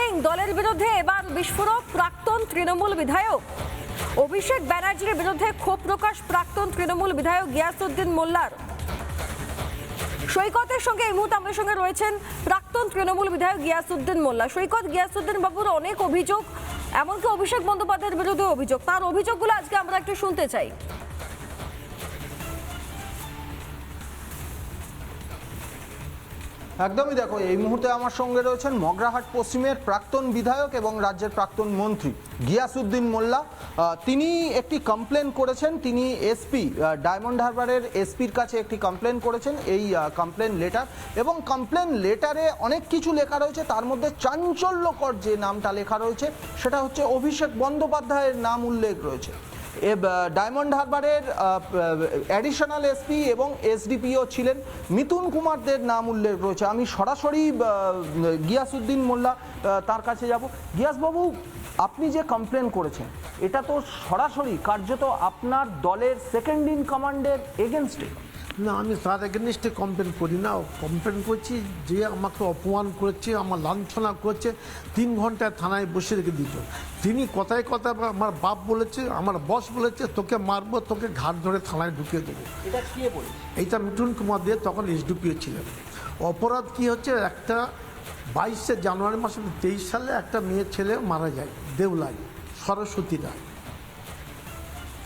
Morning. দলের বিরুদ্ধে এবার বিস্ফোরক প্রাক্তন তৃণমূল বিধায়ক অভিষেক ব্যানার্জির বিরুদ্ধে ক্ষোভ প্রকাশ প্রাক্তন তৃণমূল বিধায়ক গিয়াসউদ্দিন মোল্লার। সৈকতের সঙ্গে এই মুহূর্তে আমাদের সঙ্গে রয়েছেন প্রাক্তন তৃণমূল বিধায়ক গিয়াসউদ্দিন মোল্লা। সৈকত, গিয়াসউদ্দিন বাবুর অনেক অভিযোগ, এমনকি অভিষেক বন্দ্যোপাধ্যায়ের বিরুদ্ধে অভিযোগ, তার অভিযোগগুলো আজকে আমরা একটু শুনতে চাই। একদমই, দেখো এই মুহূর্তে আমার সঙ্গে রয়েছেন মগরাহাট পশ্চিমের প্রাক্তন বিধায়ক এবং রাজ্যের প্রাক্তন মন্ত্রী গিয়াসউদ্দিন মোল্লা। তিনি একটি কমপ্লেন করেছেন, তিনি এসপি ডায়মন্ড হারবারের এসপির কাছে একটি কমপ্লেন করেছেন, এই কমপ্লেন লেটার, এবং কমপ্লেন লেটারে অনেক কিছু লেখা রয়েছে। তার মধ্যে চাঞ্চল্যকর যে নামটা লেখা রয়েছে সেটা হচ্ছে অভিষেক বন্দ্যোপাধ্যায়ের নাম উল্লেখ রয়েছে। ডায়মন্ড হারবারের অ্যাডিশনাল এসপি এবং এসডিপিও ছিলেন মিথুন কুমারদের নাম উল্লেখ রয়েছে। আমি সরাসরি গিয়াসউদ্দিন মোল্লা তার কাছে যাব। গিয়াসবাবু, আপনি যে কমপ্লেন করেছেন এটা তো সরাসরি কার্যত আপনার দলের সেকেন্ড ইন কমান্ডের এগেনস্টে। না, আমি তার এগেনস্টে কমপ্লেন করি না। কমপ্লেন করছি যে আমাকে অপমান করেছে, আমার লাঞ্ছনা করেছে, 3 ঘন্টায় থানায় বসে রেখে দিত। তিনি কথায় কথায় আমার বাপ বলেছে, আমার বস বলেছে, তোকে মারবো, তোকে ঘাট ধরে থানায় ঢুকিয়ে দেবো। এটা কে বলে? এইটা মিঠুন কুমার দিয়ে তখন এসডিপিও ছিলেন। অপরাধ কি হচ্ছে, একটা 22শে জানুয়ারি মাসে 23 সালে একটা মেয়ে ছেলে মারা যায় দেউলাই, সরস্বতী রায়।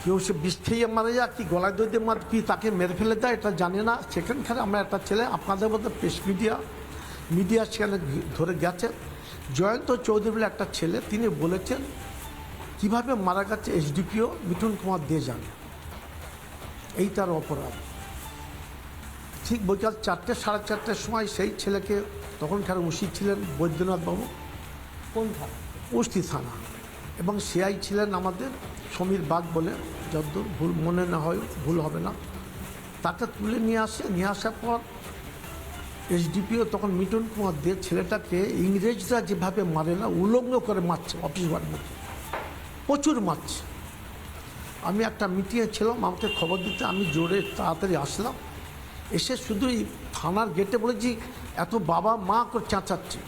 কেউ সে বিষ খেয়ে মারা যায় কি গলায় দই দিয়ে কি তাকে মেরে ফেলে দেয় এটা জানি না। সেখানখানে আমরা একটা ছেলে, আপনাদের মধ্যে প্রেস মিডিয়া সেখানে ধরে গেছে। জয়ন্ত চৌধুরী বলে একটা ছেলে, তিনি বলেছেন কিভাবে মারা গেছে এসডিপিও মিঠুন কুমার দিয়ে জানে। এই তার অপরাধ। ঠিক বিকাল 4টে সাড়ে 4টের সময় সেই ছেলেকে, তখনকার ওসি ছিলেন বৈদ্যনাথ বাবু, কোন থানা? উস্তি থানা, এবং সিআই ছিলেন আমাদের সমীর বাগ বলে, যতদূর ভুল মনে না হয়, ভুল হবে না। তাকে তুলে নিয়ে আসার পর এসডিপিও তখন মিঠুন কুমার দে ছেলেটাকে ইংরেজরা যেভাবে মারে না, উলঙ্গ করে মারছে, অফিস বাড়ির মধ্যে প্রচুর মারছে। আমি একটা মিটিংয়ে ছিলাম, আমাকে খবর দিতে আমি জোরে তাড়াতাড়ি আসলাম। এসে শুধু এই থানার গেটে বলেছি এত বাবা মা করে চেঁচাচ্ছে।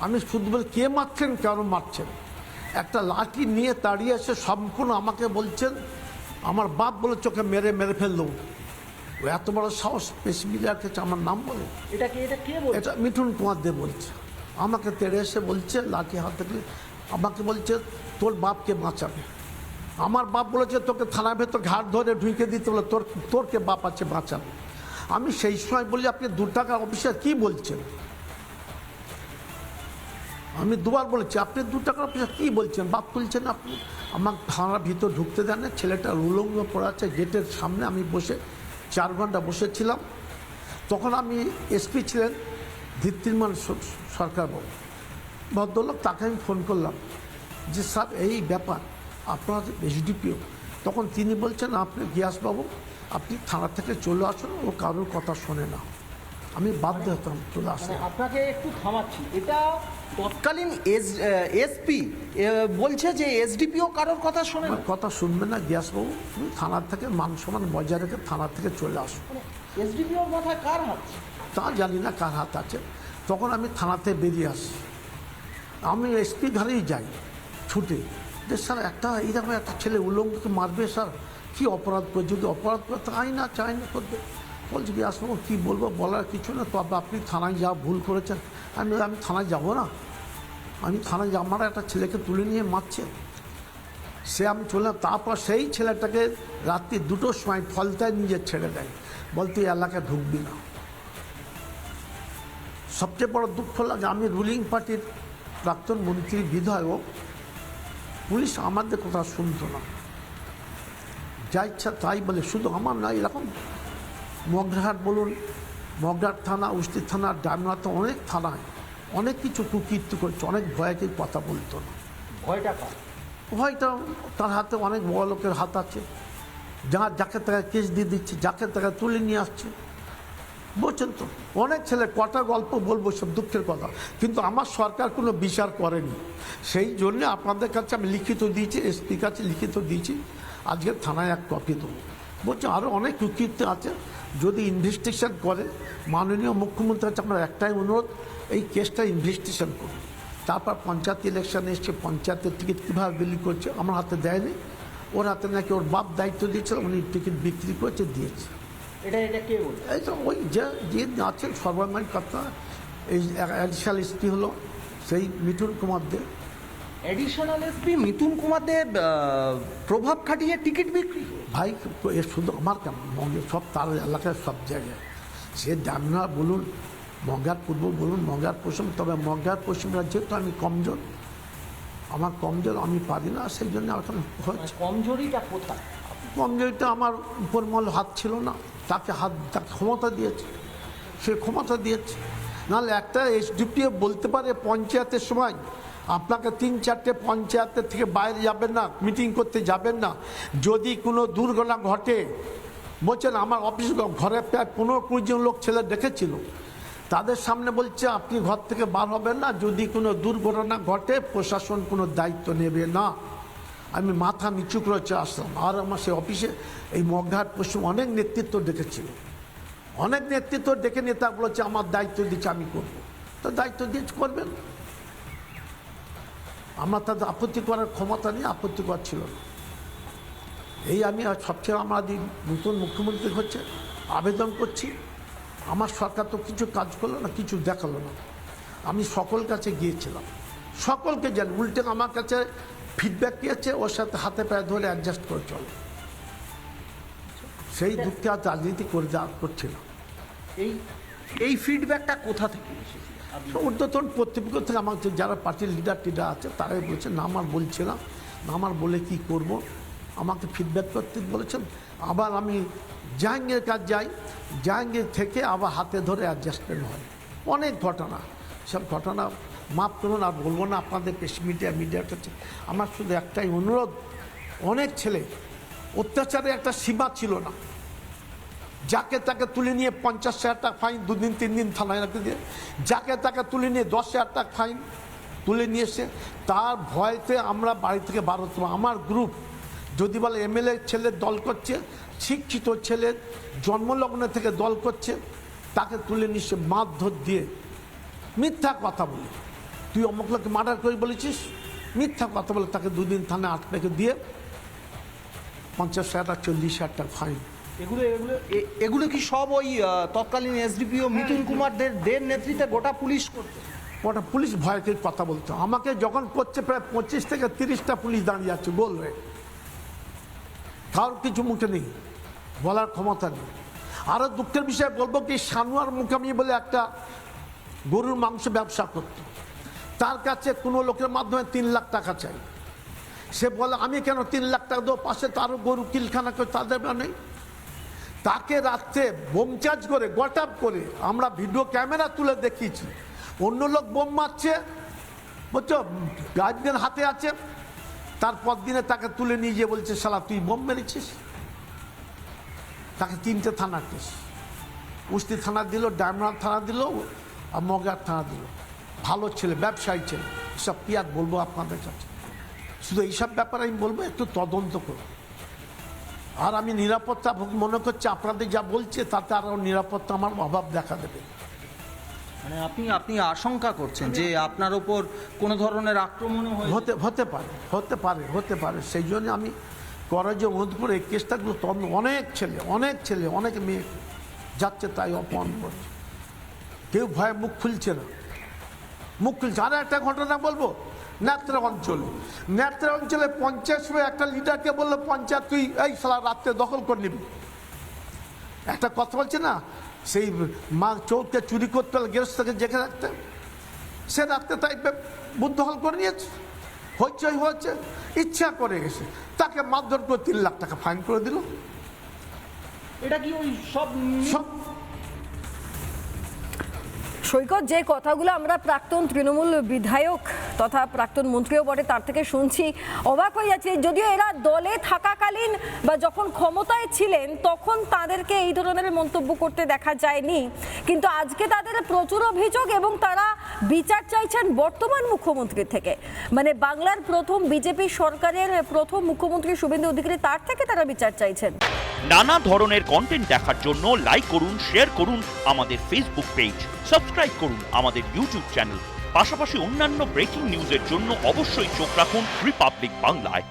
আমি শুধু বলে কে মারছেন, কেন মারছেন। একটা লাঠি নিয়ে তাড়িয়ে এসে সম্পূর্ণ আমাকে বলছেন, আমার বাপ বলে চোখে মেরে ফেললো। ও এত বড় সাহস প্রেস মিডিয়ার কাছে আমার নাম বলে। এটা কে বলে? এটা মিঠুন কুমার দে বলছে। আমাকে তেড়ে এসে বলছে, লাঠি হাত থেকে আমাকে বলছে তোর বাপকে বাঁচাবে। আমার বাপ বলেছে তোকে থানার ভেতর ঘাট ধরে ঢুকে দিতে বলে, তোর কে বাপ আছে বাঁচাবে। আমি সেই সময় বলি আপনি 2 টাকার অফিসার কী বলছেন। আমি দুবার বলেছি আপনি 2 টাকার অফিসার কী বলছেন, বাপ তুলছেন আপনি। আমার থানার ভিতর ঢুকতে দেন না, ছেলেটা উলঙ্গ পড়ে আছে গেটের সামনে। আমি বসে 4 ঘন্টা বসেছিলাম। তখন আমি এসপি ছিলেন ধৃতিমান সরকার বাবু, ভদ্রলোক, তাকে আমি ফোন করলাম যে স্যার এই ব্যাপার আপনার এসডিপিও। তখন তিনি বলছেন আপনি গিয়াসবাবু আপনি থানা থেকে চলে আসুন, ও কারোর কথা শোনে না। আমি বাধ্য হতাম চলে আসতে। আপনাকে একটু থামাচ্ছি, এটা তৎকালীন এসপি বলছে যে এসডিপিও কারোর কথা শোনে না। কথা শুনবে না গিয়াসবাবু, তুমি থানার থেকে মান সম্মান বজায় রেখে থানার থেকে চলে আসো। এসডিপিওর মাথায় কার হাত? তা জানি না কার হাত আছে। তখন আমি থানাতে বেরিয়ে আসি, আমি এসপি ঘরেই যাই ছুটে, যে স্যার একটা এইরকম একটা ছেলে উলঙ্গকে মারবে, স্যার কী অপরাধ করে, যদি অপরাধ করে চাই না করবে। বলছি গিয়াসবাবু কী বলবো, বলার কিছু না, তবে আপনি থানায় যা ভুল করেছেন। আমি থানায় যাব না, আমি থানায় যাব, আমার একটা ছেলেকে তুলে নিয়ে মারছে। সে আমি চললাম। তারপর সেই ছেলেটাকে রাত্রি 2টোর সময় ফলতায় নিজে ছেড়ে দেয়, বলতে এলাকায় ঢুকবি না। সবচেয়ে বড় দুঃখ লাগে, আমি রুলিং পার্টির প্রাক্তন মন্ত্রী বিধায়ক, পুলিশ আমাদের কথা শুনতো না, যা ইচ্ছা তাই বলে। শুধু আমার নয়, এরকম মগরাহাট বলুন, মগরাহাট থানা, উস্তি থানা, ডায়মন্ড, অনেক থানায় অনেক কিছু কুকীর্তি করছে, অনেক ভয়কে কথা বলতো না। ভয়টা তার হাতে অনেক বড় লোকের হাত আছে, যাকে তাকে কেস দিয়ে দিচ্ছে, যাকে তাকে তুলে নিয়ে আসছে। বলছেন তো অনেক ছেলে, কটা গল্প বলবো, সব দুঃখের কথা। কিন্তু আমার সরকার কোনো বিচার করেনি, সেই জন্য আপনাদের কাছে আমি লিখিত দিয়েছি, এসপির কাছে লিখিত দিয়েছি, আজকে থানায় এক কপি দেবো। বলছে আরও অনেক কুকীর্তি আছে, যদি ইনভেস্টিগেশন করে, মাননীয় মুখ্যমন্ত্রীর কাছে আমার একটাই অনুরোধ, এই কেসটা ইনভেস্টিগেশন করুন। তারপর পঞ্চায়েত ইলেকশন এসছে, পঞ্চায়েতের টিকিট কীভাবে বিলি করছে আমার হাতে দেয়নি, ওর হাতে নাকি ওর বাপ দায়িত্ব দিয়েছিল, উনি টিকিট বিক্রি করেছে দিয়েছে। এটা কে বলছে? এই তো ওই যে আছেন সর্বময় কথা, এই অ্যাডিশনাল এসপি হলো সেই মিঠুন কুমার দে। অ্যাডিশনাল এসপি মিথুন কুমার দেব প্রভাব খাটিয়ে টিকিট বিক্রি। ভাই এ শুধু আমার কেন, সব তার এলাকায় সব জায়গায়, সে ডামনা বলুন, মঙ্গার পূর্ব বলুন, মঙ্গার পশ্চিম, তবে মঙ্গার পশ্চিমরা যেহেতু আমি কমজোর, আমার কমজোর আমি পারি না, সেই জন্য এখন হচ্ছে। কমজোরিটা কোথায়? কমজোরিটা আমার উপরমল হাত ছিল না, তাকে ক্ষমতা দিয়েছে, সে ক্ষমতা দিয়েছে। নাহলে একটা এসডিপিও বলতে পারে পঞ্চায়েতের সময় আপনাকে 3-4টে পঞ্চায়েতের থেকে বাইরে যাবেন না, মিটিং করতে যাবেন না, যদি কোনো দুর্ঘটনা ঘটে, বলছেন আমার অফিস ঘরে প্রায় 15-20 জন লোক ছেলে দেখেছিল, তাদের সামনে বলছে আপনি ঘর থেকে বার হবেন না, যদি কোনো দুর্ঘটনা ঘটে প্রশাসন কোনো দায়িত্ব নেবে না। আমি মাথা নিচু করে আসলাম, আর আমার সে অফিসে এই মগঘাট পশ্চিম অনেক নেতৃত্ব ডেকেছিল, অনেক নেতৃত্ব ডেকে নেতা বলেছে আমার দায়িত্ব দিচ্ছে আমি করবো, তো দায়িত্ব দিয়েছে করবেন। আমার তাদের আপত্তি করার ক্ষমতা নেই, আপত্তি করছিল না। এই আমি সবচেয়ে আমাদের নতুন মুখ্যমন্ত্রী হচ্ছে আবেদন করছি, আমার সরকার তো কিছু কাজ করলো না, কিছু দেখালো না। আমি সকল কাছে গিয়েছিলাম, সকলকে জানি, উল্টে আমার কাছে ফিডব্যাক দিয়েছে, ওর সাথে হাতে পায়ে ধরে অ্যাডজাস্ট করে চলে, সেই দুঃখে আর রাজনীতি করে যা করছিল। এই ফিডব্যাকটা কোথা থেকে এসেছে? ঊর্ধ্বতন কর্তৃপক্ষ থেকে আমাকে যারা পার্টির লিডার টিডার আছে তারাই বলছে, না আমার বলছিলাম না, আমার বলে কি করব, আমাকে ফিডব্যাক করতে বলেছেন। আবার আমি জাহাঙ্গীর কাজ যাই, জাহাঙ্গীর থেকে আবার হাতে ধরে অ্যাডজাস্টমেন্ট হয়, অনেক ঘটনা, সব ঘটনা মাফ করুন আর বলবো না আপনাদের মিডিয়ার কাছে। আমার শুধু একটাই অনুরোধ, অনেক ছেলে অত্যাচারে একটা সীমা ছিল না, যাকে তাকে তুলে নিয়ে 50,000 টাকা ফাইন, 2 দিন 3 দিন থানায় রাখতে দিয়ে, যাকে তাকে তুলে নিয়ে 10,000 টাকা ফাইন তুলে নিয়ে এসে, তার ভয়তে আমরা বাড়ি থেকে বার হতাম। আমার গ্রুপ যদি বলে এমএলএ ছেলের দল করছে, শিক্ষিত ছেলের জন্মলগ্ন থেকে দল করছে, তাকে তুলে নিয়ে এসে মারধর দিয়ে মিথ্যা কথা বলে, তুই অমুক লোককে মার্ডার করে বলেছিস, মিথ্যা কথা বলে তাকে 2 দিন থানায় আটকে দিয়ে 50,000 টাকা 40,000 টাকা ফাইন। এগুলো কি সব ওই তৎকালীন এসডিপিও মিথুন কুমার দের নেতৃত্বে গোটা পুলিশ করতে? ওটা পুলিশ ভয়কে কথা বলতো, আমাকে যখন করছে প্রায় 25 থেকে 30টা পুলিশ দাঁড়িয়ে আছে গোল হয়ে, কারোর কিছু মুখে নেই, বলার ক্ষমতা নেই। আরও দুঃখের বিষয় বলবো কি, সানোয়ার মুকামি বলে একটা গরুর মাংস ব্যবসা করত, তার কাছে কোনো লোকের মাধ্যমে 3 লাখ টাকা চাই, সে বলে আমি কেন 3 লাখ টাকা দেবো, পাশে তারও গরু কিলখানা করে তাদের নেই। তাকে রাত্রে বোম চার্জ করে গটাপ করে আমরা ভিডিও ক্যামেরা তুলে দেখিয়েছি, অন্য লোক বোম মারছে, বুঝছো, গার্জেন হাতে আছে, তারপর দিনে তাকে তুলে নিয়ে গিয়ে বলছে শালা তুই বোম মেরেছিস। তাকে 3টে থানা কেস, উস্তি থানা দিল, ডায়মন্ড থানা দিল, আর মগরার থানা দিল। ভালো ছেলে, ব্যবসায়ী ছেলে, সব কি আর বলবো আপনাদের কাছে। শুধু এইসব ব্যাপারে আমি বলবো একটু তদন্ত করুন। আর আমি নিরাপত্তা মনে করছি আপনাদের যা বলছে তাতে আরও নিরাপত্তা আমার অভাব দেখা দেবে। মানে আপনি আশঙ্কা করছেন যে আপনার ওপর কোনো ধরনের আক্রমণও হতে পারে। সেই জন্য আমি করাজে অনুরোধ করে এই কেসটাগুলো অনেক ছেলে অনেক মেয়ে যাচ্ছে তাই অপমান করছে, কেউ ভয়ে মুখ খুলছে না। আর একটা ঘটনা বলবো, নেত্রা অঞ্চলে পঞ্চায়েত সভায় একটা লিডারকে বললো পঞ্চায়েত তুই এই সালা রাত্রে দখল করে নিবি, একটা কথা বলছে না, সেই মা চৌকে চুরি করতে হলে গৃহস্থকে জেগে রাখতে, সে রাত্রে তাই বুদ্ধ দখল করে নিয়েছে, হয়েছে ইচ্ছা করে গেছে, তাকে মারধর করে 3 লাখ টাকা ফাইন করে দিল। এটা কি ওই সব সৈকত, যে কথাগুলো আমরা প্রাক্তন তৃণমূল বিধায়ক তথা প্রাক্তন মন্ত্রীও বটে তার থেকে শুনছি, অবাক হয়ে যাচ্ছে। যদিও এরা দলে থাকাকালীন বা যখন ক্ষমতায় ছিলেন তখন তাদেরকে এই ধরনের মন্তব্য করতে দেখা যায়নি, কিন্তু আজকে তাদের প্রচুর অভিযোগ এবং তারা বিচার চাইছেন বর্তমান মুখ্যমন্ত্রীর থেকে, মানে বাংলার প্রথম বিজেপি সরকারের প্রথম মুখ্যমন্ত্রী শুভেন্দু অধিকারী, তার থেকে তারা বিচার চাইছেন। নানা ধরনের কন্টেন্ট দেখার জন্য লাইক করুন, শেয়ার করুন আমাদের ফেসবুক পেজ, সাবস্ক্রাইব করুন আমাদের ইউটিউব চ্যানেল, পাশাপাশি অন্যান্য ব্রেকিং নিউজের জন্য অবশ্যই চোখ রাখুন রিপাবলিক বাংলায়।